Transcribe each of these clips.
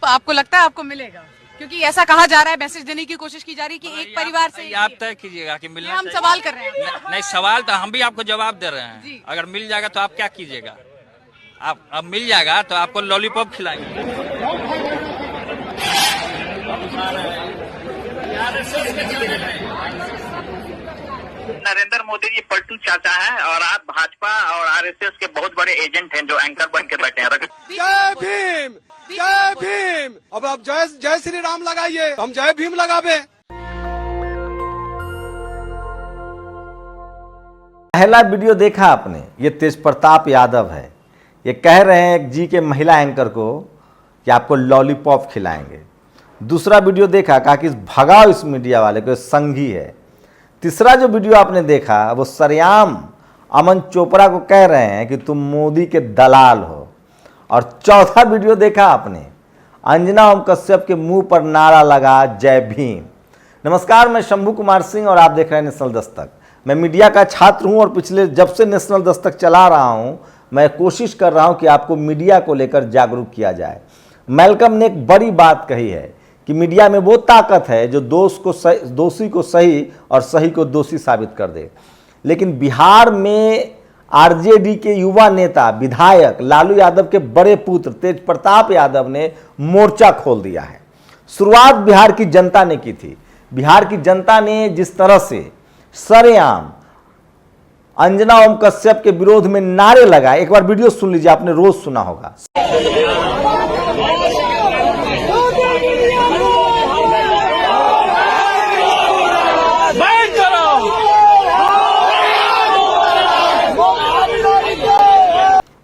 आपको लगता है आपको मिलेगा? क्योंकि ऐसा कहा जा रहा है, मैसेज देने की कोशिश की जा रही है कि एक परिवार से आप तय कीजिएगा कि मिलना हम सवाल कर रहे हैं। नहीं, सवाल तो हम भी आपको जवाब दे रहे हैं। जी। अगर मिल जाएगा तो आप क्या कीजिएगा? आप अब मिल जाएगा तो आपको लॉलीपॉप खिलाएंगे। नरेंद्र मोदी जी पलटू चाचा हैं और आप भाजपा और आरएसएस के बहुत बड़े एजेंट हैं जो एंकर बन के बैठे हैं। जय भीम, जय भीम। अब आप जय श्री राम लगाइए, हम जय भीम लगावे। पहला वीडियो देखा आपने, ये तेज प्रताप यादव है। ये कह रहे हैं एक जी के महिला एंकर को कि आपको लॉलीपॉप खिलाएंगे। दूसरा वीडियो देखा, कहा कि भगाओ इस मीडिया वाले को, संघी है। तीसरा जो वीडियो आपने देखा वो सरेआम अमन चोपड़ा को कह रहे हैं कि तुम मोदी के दलाल हो। और चौथा वीडियो देखा आपने, अंजना ओम कश्यप के मुंह पर नारा लगा जय भीम। नमस्कार, मैं शंभू कुमार सिंह और आप देख रहे हैं नेशनल दस्तक। मैं मीडिया का छात्र हूं और पिछले जब से नेशनल दस्तक चला रहा हूं, मैं कोशिश कर रहा हूं कि आपको मीडिया को लेकर जागरूक किया जाए। मैल्कम ने एक बड़ी बात कही है कि मीडिया में वो ताकत है जो दोषी को सही और सही को दोषी साबित कर दे। लेकिन बिहार में आरजेडी के युवा नेता विधायक लालू यादव के बड़े पुत्र तेज प्रताप यादव ने मोर्चा खोल दिया है। शुरुआत बिहार की जनता ने की थी। बिहार की जनता ने जिस तरह से सरेआम अंजना ओम कश्यप के विरोध में नारे लगाए, एक बार वीडियो सुन लीजिए, आपने रोज सुना होगा।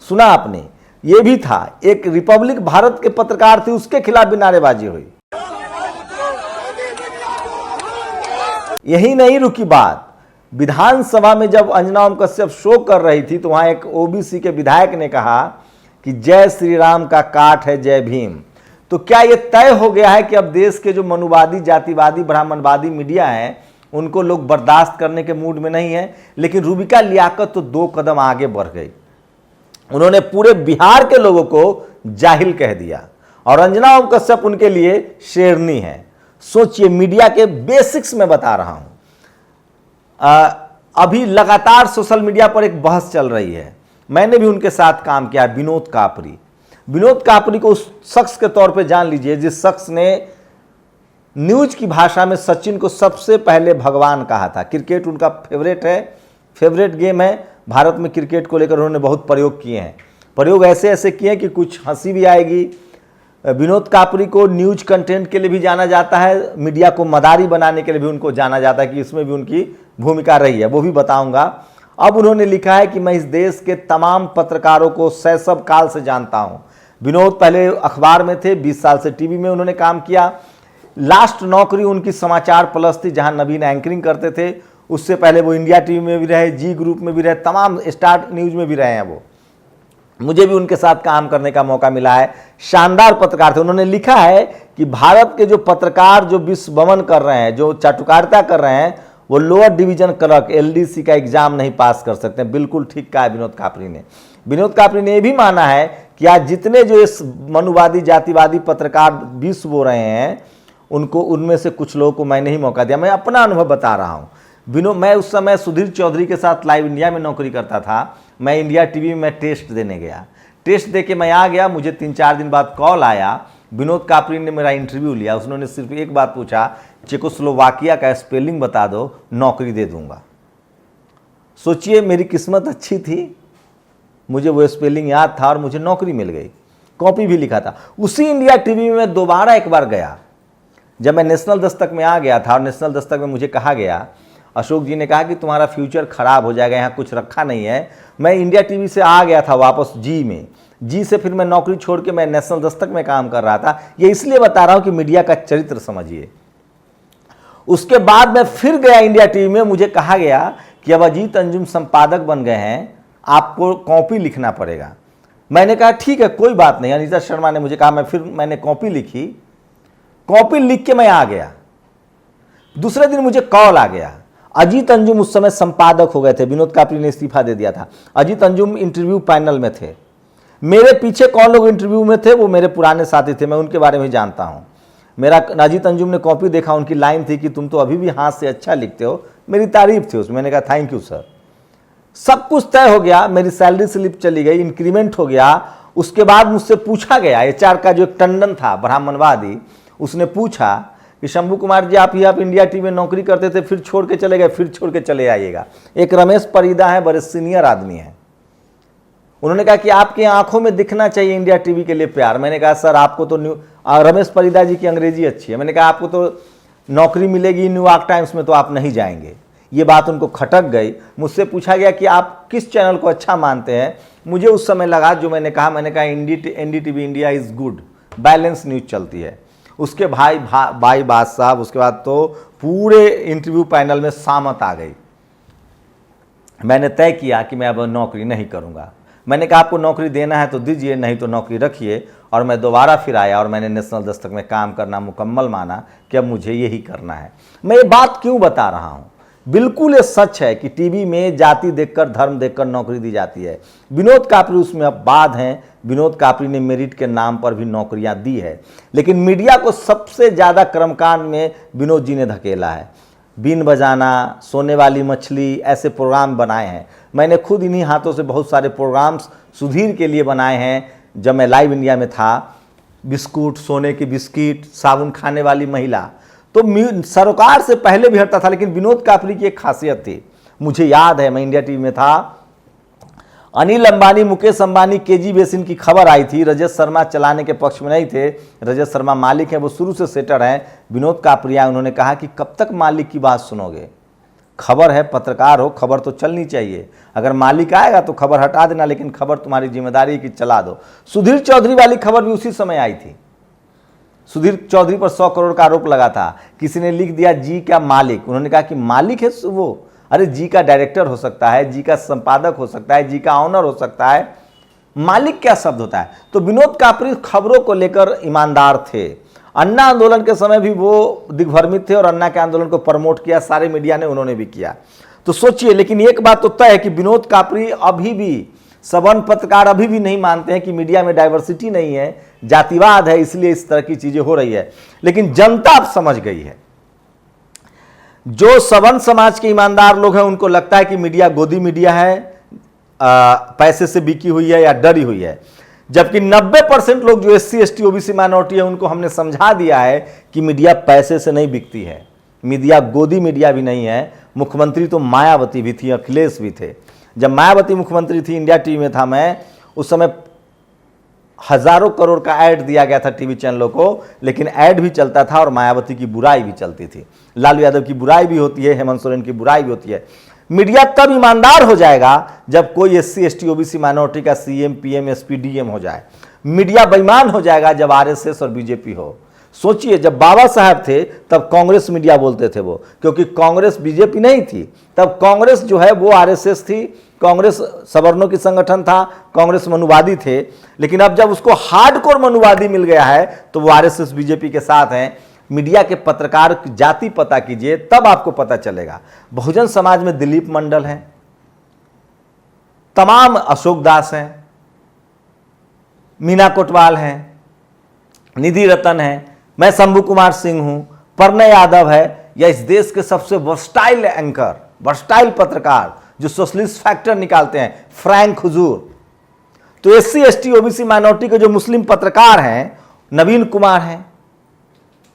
सुना आपने? ये भी था, एक रिपब्लिक भारत के पत्रकार थे, उसके खिलाफ भी नारेबाजी हुई। यही नहीं रुकी बात, विधानसभा में जब अंजना ओम कश्यप शो कर रही थी तो वहां एक ओबीसी के विधायक ने कहा कि जय श्री राम का काट है जय भीम। तो क्या यह तय हो गया है कि अब देश के जो मनुवादी, जातिवादी, ब्राह्मणवादी मीडिया हैं उनको लोग बर्दाश्त करने के मूड में नहीं है? लेकिन रूबिका लियाकत तो 2 कदम आगे बढ़ गई। उन्होंने पूरे बिहार के लोगों को जाहिल कह दिया और अंजना ओम कश्यप उनके लिए शेरनी है। सोचिए, मीडिया के बेसिक्स में बता रहा हूं। अभी लगातार सोशल मीडिया पर एक बहस चल रही है, मैंने भी उनके साथ काम किया, विनोद कापरी। विनोद कापरी को उस शख्स के तौर पे जान लीजिए जिस शख्स ने न्यूज की भाषा में सचिन को सबसे पहले भगवान कहा था। क्रिकेट उनका फेवरेट है, फेवरेट गेम है। भारत में क्रिकेट को लेकर उन्होंने बहुत प्रयोग किए हैं, प्रयोग ऐसे ऐसे किए हैं कि कुछ हंसी भी आएगी। विनोद कापरी को न्यूज कंटेंट के लिए भी जाना जाता है, मीडिया को मदारी बनाने के लिए भी उनको जाना जाता है कि इसमें भी उनकी भूमिका रही है, वो भी बताऊंगा। अब उन्होंने लिखा है कि मैं इस देश के तमाम पत्रकारों को शैशव काल से जानता हूं। विनोद पहले अखबार में थे, 20 साल से टीवी में उन्होंने काम किया। लास्ट नौकरी उनकी समाचार प्लस थी जहां नवीन एंकरिंग करते थे। उससे पहले वो इंडिया टीवी में भी रहे, जी ग्रुप में भी रहे, तमाम स्टार न्यूज में भी रहे हैं वो। मुझे भी उनके साथ काम करने का मौका मिला है। शानदार पत्रकार थे। उन्होंने लिखा है कि भारत के जो पत्रकार जो विश्व भ्रमण कर रहे हैं, जो चाटुकारिता कर रहे हैं, वो लोअर डिवीजन क्लर्क एलडीसी का एग्जाम नहीं पास कर सकते। बिल्कुल ठीक कहा है विनोद कापरी ने। विनोद कापरी ने यह भी माना है कि आज जितने जो इस मनुवादी, जातिवादी पत्रकार विश्व बो रहे हैं, उनको उनमें से कुछ लोगों को मैंने ही मौका दिया। मैं अपना अनुभव बता रहा हूँ। मैं उस समय सुधीर चौधरी के साथ लाइव इंडिया में नौकरी करता था। मैं इंडिया टीवी में टेस्ट देने गया। टेस्ट दे के मैं आ गया, मुझे 3-4 दिन बाद कॉल आया। विनोद कापरी ने मेरा इंटरव्यू लिया। उन्होंने सिर्फ एक बात पूछा, चेकोस्लोवाकिया का स्पेलिंग बता दो, नौकरी दे दूंगा। सोचिए, मेरी किस्मत अच्छी थी, मुझे वो स्पेलिंग याद था और मुझे नौकरी मिल गई। कॉपी भी लिखा था। उसी इंडिया टीवी में दोबारा एक बार गया जब मैं नेशनल दस्तक में आ गया था। और नेशनल दस्तक में मुझे कहा गया, अशोक जी ने कहा कि तुम्हारा फ्यूचर खराब हो जाएगा, यहाँ कुछ रखा नहीं है। मैं इंडिया टीवी से आ गया था वापस जी में। जी से फिर मैं नौकरी छोड़ के मैं नेशनल दस्तक में काम कर रहा था। ये इसलिए बता रहा हूँ कि मीडिया का चरित्र समझिए। उसके बाद मैं फिर गया इंडिया टीवी में। मुझे कहा गया कि अब अजीत अंजुम संपादक बन गए हैं, आपको कॉपी लिखना पड़ेगा। मैंने कहा ठीक है, कोई बात नहीं। अनीता शर्मा ने मुझे कहा, मैंने कॉपी लिखी। कॉपी लिख के मैं आ गया। दूसरे दिन मुझे कॉल आ गया। अजीत अंजुम उस समय संपादक हो गए थे, विनोद कापरी ने इस्तीफा दे दिया था। अजीत अंजुम इंटरव्यू पैनल में थे। मेरे पीछे कौन लोग इंटरव्यू में थे, वो मेरे पुराने साथी थे, मैं उनके बारे में जानता हूँ। मेरा अजीत अंजुम ने कॉपी देखा, उनकी लाइन थी कि तुम तो अभी भी हाथ से अच्छा लिखते हो, मेरी तारीफ थी उसमें। मैंने कहा थैंक यू सर। सब कुछ तय हो गया, मेरी सैलरी स्लिप चली गई, इंक्रीमेंट हो गया। उसके बाद मुझसे पूछा गया, एचआर का जो एक टंडन था ब्राह्मणवादी, उसने पूछा कि शंभू कुमार जी आप इंडिया टीवी में नौकरी करते थे, फिर छोड़ के चले गए, फिर छोड़ के चले आइएगा। एक रमेश परिदा है, बड़े सीनियर आदमी हैं, उन्होंने कहा कि आपकी आंखों में दिखना चाहिए इंडिया टीवी के लिए प्यार। मैंने कहा सर आपको तो रमेश परिदा जी की अंग्रेजी अच्छी है, मैंने कहा आपको तो नौकरी मिलेगी न्यूयॉर्क टाइम्स में तो आप नहीं जाएंगे। ये बात उनको खटक गई। मुझसे पूछा गया कि आप किस चैनल को अच्छा मानते हैं। मुझे उस समय लगा जो मैंने कहा NDTV India is good, balance news चलती है। उसके भाई बात साहब, उसके बाद तो पूरे इंटरव्यू पैनल में सहमत आ गई। मैंने तय किया कि मैं अब नौकरी नहीं करूंगा। मैंने कहा आपको नौकरी देना है तो दीजिए, नहीं तो नौकरी रखिए। और मैं दोबारा फिर आया और मैंने नेशनल दस्तक में काम करना मुकम्मल माना कि अब मुझे यही करना है। मैं ये बात क्यों बता रहा हूँ, बिल्कुल ये सच है कि टीवी में जाति देखकर धर्म देखकर नौकरी दी जाती है। विनोद कापरी उसमें अब बाद हैं। विनोद कापरी ने मेरिट के नाम पर भी नौकरियां दी है, लेकिन मीडिया को सबसे ज़्यादा कर्मकांड में विनोद जी ने धकेला है। बीन बजाना, सोने वाली मछली, ऐसे प्रोग्राम बनाए हैं। मैंने खुद इन्हीं हाथों से बहुत सारे प्रोग्राम्स सुधीर के लिए बनाए हैं जब मैं लाइव इंडिया में था। बिस्कुट, सोने की बिस्किट, साबुन खाने वाली महिला, तो सरोकार से पहले भी हटता था। लेकिन विनोद कापरी की एक खासियत थी, मुझे याद है मैं इंडिया टीवी में था, अनिल अंबानी, मुकेश अंबानी, केजी बेसिन की खबर आई थी। रजत शर्मा चलाने के पक्ष में नहीं थे, रजत शर्मा मालिक हैं, वो शुरू से सेटर हैं। विनोद कापरी आए, उन्होंने कहा कि कब तक मालिक की बात सुनोगे, खबर है, पत्रकार हो, खबर तो चलनी चाहिए। अगर मालिक आएगा तो खबर हटा देना, लेकिन खबर तुम्हारी जिम्मेदारी है कि चला दो। सुधीर चौधरी वाली खबर भी उसी समय आई थी। सुधीर चौधरी पर 100 करोड़ का आरोप लगा था। किसी ने लिख दिया जी का मालिक, उन्होंने कहा कि मालिक है वो, अरे जी का डायरेक्टर हो सकता है, जी का संपादक हो सकता है, जी का ऑनर हो सकता है, मालिक क्या शब्द होता है। तो विनोद कापरी खबरों को लेकर ईमानदार थे। अन्ना आंदोलन के समय भी वो दिग्भ्रमित थे और अन्ना के आंदोलन को प्रमोट किया, सारे मीडिया ने, उन्होंने भी किया। तो सोचिए, लेकिन एक बात तो तय है कि विनोद कापरी अभी भी, सवर्ण पत्रकार अभी भी नहीं मानते हैं कि मीडिया में डाइवर्सिटी नहीं है, जातिवाद है, इसलिए इस तरह की चीजें हो रही है। लेकिन जनता अब समझ गई है। जो सवर्ण समाज के ईमानदार लोग हैं उनको लगता है कि मीडिया गोदी मीडिया है, पैसे से बिकी हुई है या डरी हुई है। जबकि 90% लोग जो SC ST OBC माइनॉरिटी है उनको हमने समझा दिया है कि मीडिया पैसे से नहीं बिकती है, मीडिया गोदी मीडिया भी नहीं है। मुख्यमंत्री तो मायावती भी थी, अखिलेश भी थे। जब मायावती मुख्यमंत्री थी, इंडिया टीवी में था मैं, उस समय हजारों करोड़ का ऐड दिया गया था टीवी चैनलों को, लेकिन ऐड भी चलता था और मायावती की बुराई भी चलती थी। लालू यादव की बुराई भी होती है, हेमंत सोरेन की बुराई भी होती है। मीडिया तब ईमानदार हो जाएगा जब कोई SC ST OBC माइनॉरिटी का CM PM SP DM हो जाए। मीडिया बेईमान हो जाएगा जब RSS और BJP हो। सोचिए, जब बाबा साहब थे तब कांग्रेस मीडिया बोलते थे वो, क्योंकि कांग्रेस BJP नहीं थी, तब कांग्रेस जो है वो RSS थी, कांग्रेस सवर्णों की संगठन था, कांग्रेस मनुवादी थे। लेकिन अब जब उसको हार्डकोर मनुवादी मिल गया है तो वो RSS BJP के साथ हैं। मीडिया के पत्रकार की जाति पता कीजिए, तब आपको पता चलेगा। बहुजन समाज में दिलीप मंडल हैं, तमाम अशोक दास हैं, मीना कोटवाल हैं, निधि रतन हैं, मैं शंभू कुमार सिंह हूं, प्रणय यादव है, या इस देश के सबसे वर्सटाइल एंकर, वर्सटाइल पत्रकार जो सोशलिस्ट फैक्टर निकालते हैं, फ्रैंक हुजूर। तो SC ST OBC माइनॉरिटी के जो मुस्लिम पत्रकार हैं, नवीन कुमार हैं,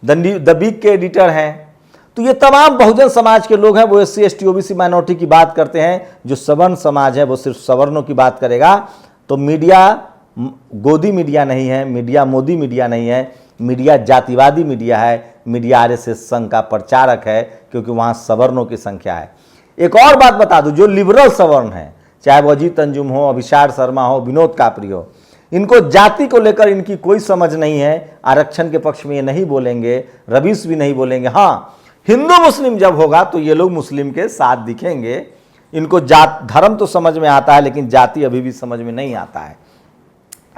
द वीक के एडिटर हैं। तो ये तमाम बहुजन समाज के लोग हैं, वो SC ST OBC माइनॉरिटी की बात करते हैं। जो सवर्ण समाज है वो सिर्फ सवर्णों की बात करेगा। तो मीडिया गोदी मीडिया नहीं है, मीडिया मोदी मीडिया नहीं है, मीडिया जातिवादी मीडिया है। मीडिया RSS संघ का प्रचारक है, क्योंकि वहाँ सवर्णों की संख्या है। एक और बात बता दूं, जो लिबरल सवर्ण हैं, चाहे वो अजीत अंजुम हो, अभिषार शर्मा हो, विनोद कापरी हो, इनको जाति को लेकर इनकी कोई समझ नहीं है। आरक्षण के पक्ष में ये नहीं बोलेंगे, रवीश भी नहीं बोलेंगे। हाँ, हिंदू मुस्लिम जब होगा तो ये लोग मुस्लिम के साथ दिखेंगे। इनको जात धर्म तो समझ में आता है, लेकिन जाति अभी भी समझ में नहीं आता है।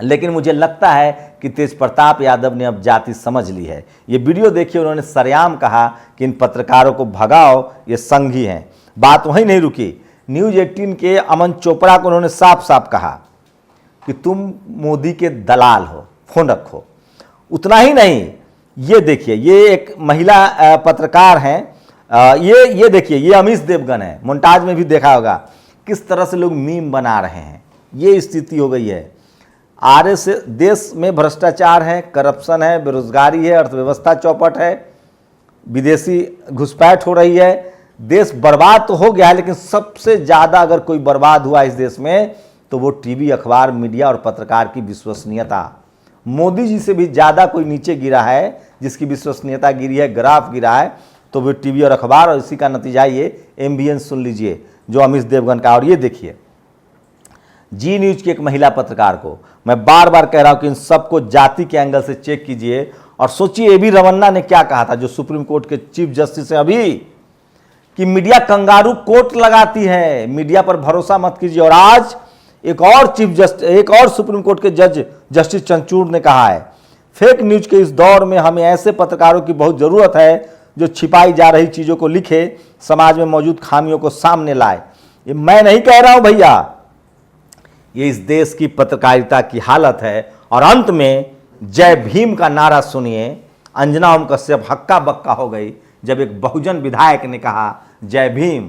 लेकिन मुझे लगता है कि तेज प्रताप यादव ने अब जाति समझ ली है। ये वीडियो देखिए, उन्होंने सरेआम कहा कि इन पत्रकारों को भगाओ, ये संघी हैं। बात वहीं नहीं रुकी, न्यूज़ 18 के अमन चोपड़ा को उन्होंने साफ साफ कहा कि तुम मोदी के दलाल हो, फोन रखो। उतना ही नहीं, ये देखिए, ये एक महिला पत्रकार हैं, ये देखिए, ये अमीश देवगन है, मोन्टाज में भी देखा होगा किस तरह से लोग मीम बना रहे हैं। ये स्थिति हो गई है। आरएसएस, देश में भ्रष्टाचार है, करप्शन है, बेरोजगारी है, अर्थव्यवस्था चौपट है, विदेशी घुसपैठ हो रही है, देश बर्बाद तो हो गया है, लेकिन सबसे ज़्यादा अगर कोई बर्बाद हुआ इस देश में तो वो टीवी, अखबार, मीडिया और पत्रकार की विश्वसनीयता। मोदी जी से भी ज़्यादा कोई नीचे गिरा है जिसकी विश्वसनीयता गिरी है, ग्राफ गिरा है, तो वो टीवी और अखबार। और इसी का नतीजा ये एमबीएन सुन लीजिए जो अमीश देवगन का। और ये देखिए, जी न्यूज की एक महिला पत्रकार को मैं बार बार कह रहा हूं कि इन सबको जाति के एंगल से चेक कीजिए और सोचिए एबी रमन्ना ने क्या कहा था, जो सुप्रीम कोर्ट के चीफ जस्टिस हैं अभी, कि मीडिया कंगारू कोर्ट लगाती है, मीडिया पर भरोसा मत कीजिए। और आज एक और सुप्रीम कोर्ट के जज जस्टिस चंद्रचूड़ ने कहा है, फेक न्यूज के इस दौर में हमें ऐसे पत्रकारों की बहुत जरूरत है जो छिपाई जा रही चीजों को लिखे, समाज में मौजूद खामियों को सामने लाए। ये मैं नहीं कह रहा हूं भैया, ये इस देश की पत्रकारिता की हालत है। और अंत में जय भीम का नारा सुनिए। अंजना ओम कश्यप हक्का बक्का हो गई जब एक बहुजन विधायक ने कहा जय भीम।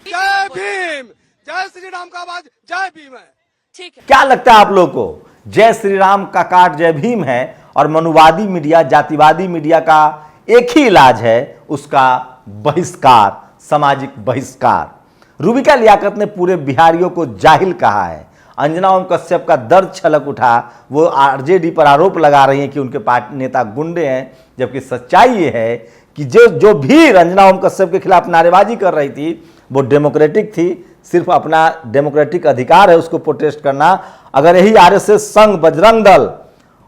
जय भीम, जय श्री राम का आवाज जय भीम है। ठीक है। क्या लगता है आप लोगों को, जय श्री राम का काट जय भीम है और मनुवादी मीडिया, जातिवादी मीडिया का एक ही इलाज है, उसका बहिष्कार, सामाजिक बहिष्कार। रूबिका लियाकत ने पूरे बिहारियों को जाहिल कहा है। अंजना ओम कश्यप का दर्द छलक उठा, वो आरजेडी पर आरोप लगा रही हैं कि उनके पार्टी नेता गुंडे हैं, जबकि सच्चाई ये है कि जो भी अंजना ओम कश्यप के खिलाफ नारेबाजी कर रही थी वो डेमोक्रेटिक थी, सिर्फ अपना डेमोक्रेटिक अधिकार है उसको प्रोटेस्ट करना। अगर यही आरएसएस संघ, बजरंग दल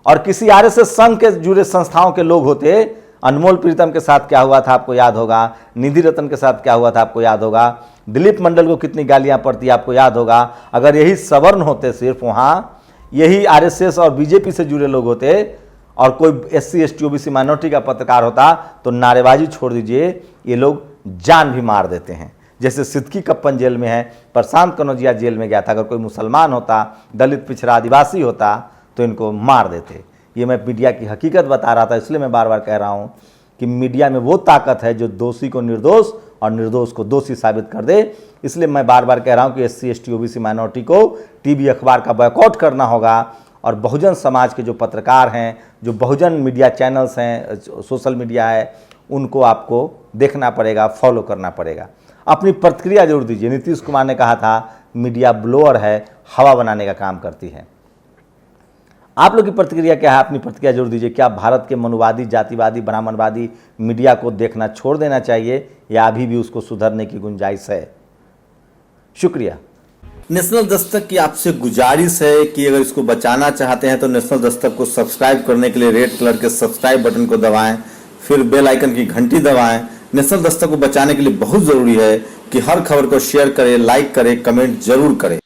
और किसी आरएसएस संघ के जुड़े संस्थाओं के लोग होते, अनमोल प्रीतम के साथ क्या हुआ था आपको याद होगा, निधि रतन के साथ क्या हुआ था आपको याद होगा, दिलीप मंडल को कितनी गालियां पड़ती आपको याद होगा। अगर यही सवर्ण होते, सिर्फ वहाँ यही आरएसएस और बीजेपी से जुड़े लोग होते और कोई एससी, एसटी, ओबीसी माइनॉरिटी का पत्रकार होता तो नारेबाजी छोड़ दीजिए, ये लोग जान भी मार देते हैं। जैसे सिद्दीकी कप्पन जेल में है, प्रशांत कनौजिया जेल में गया था, अगर कोई मुसलमान होता, दलित, पिछड़ा, आदिवासी होता तो इनको मार देते। ये मैं मीडिया की हकीकत बता रहा था, इसलिए मैं बार बार कह रहा हूँ कि मीडिया में वो ताकत है जो दोषी को निर्दोष और निर्दोष को दोषी साबित कर दे। इसलिए मैं बार बार कह रहा हूँ कि एससी, एसटी, ओबीसी माइनॉरिटी को टीवी, अखबार का बॉयकॉट करना होगा और बहुजन समाज के जो पत्रकार हैं, जो बहुजन मीडिया चैनल्स हैं, सोशल मीडिया है, उनको आपको देखना पड़ेगा, फॉलो करना पड़ेगा। अपनी प्रतिक्रिया जरूर दीजिए। नीतीश कुमार ने कहा था मीडिया ब्लोअर है, हवा बनाने का काम करती है। आप लोग की प्रतिक्रिया क्या है? अपनी प्रतिक्रिया जरूर दीजिए। क्या भारत के मनुवादी, जातिवादी, ब्राह्मणवादी मीडिया को देखना छोड़ देना चाहिए या अभी भी उसको सुधरने की गुंजाइश है? शुक्रिया। नेशनल दस्तक की आपसे गुजारिश है कि अगर इसको बचाना चाहते हैं तो नेशनल दस्तक को सब्सक्राइब करने के लिए रेड कलर के सब्सक्राइब बटन को दबाएं, फिर बेल आइकन की घंटी दबाएं। नेशनल दस्तक को बचाने के लिए बहुत जरूरी है कि हर खबर को शेयर करें, लाइक करें, कमेंट जरूर करें।